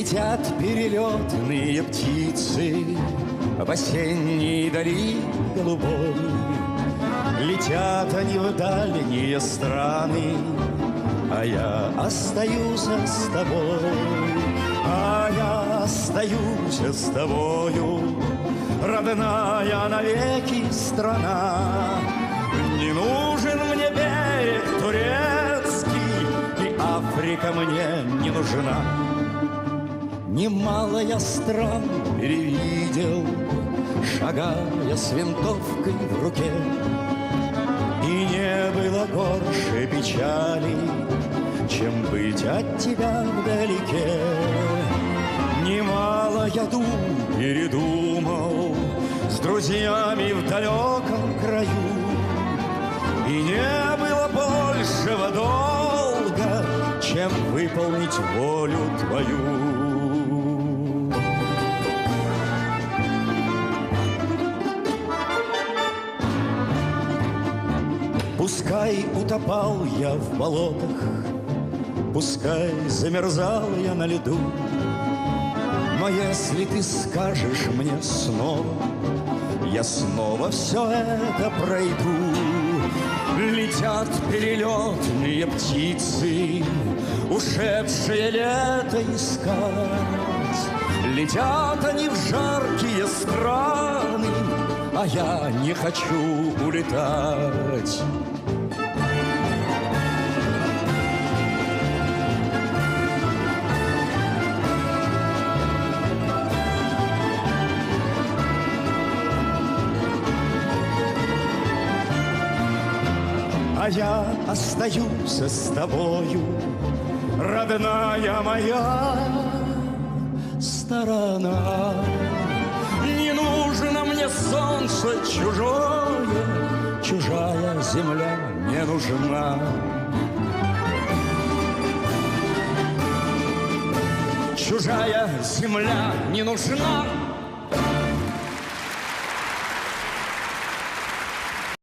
Летят перелетные птицы в осенней дали голубой. Летят они в дальние страны, а я остаюсь с тобой. А я остаюсь с тобою, родная навеки страна. Не нужен мне берег турецкий, и Африка мне не нужна. Немало я стран перевидел, шагая с винтовкой в руке, и не было горше печали, чем быть от тебя вдалеке. Немало я дум передумал с друзьями в далеком краю, и не было большего долга, чем выполнить волю твою. Пускай утопал я в болотах, пускай замерзал я на льду, но если ты скажешь мне снова, я снова все это пройду. Летят перелетные птицы, ушедшие лето искать. Летят они в жаркие страны, а я не хочу улетать. А я остаюсь с тобою, родная моя сторона. Не нужно мне солнце чужое, чужая земля не нужна. Чужая земля не нужна.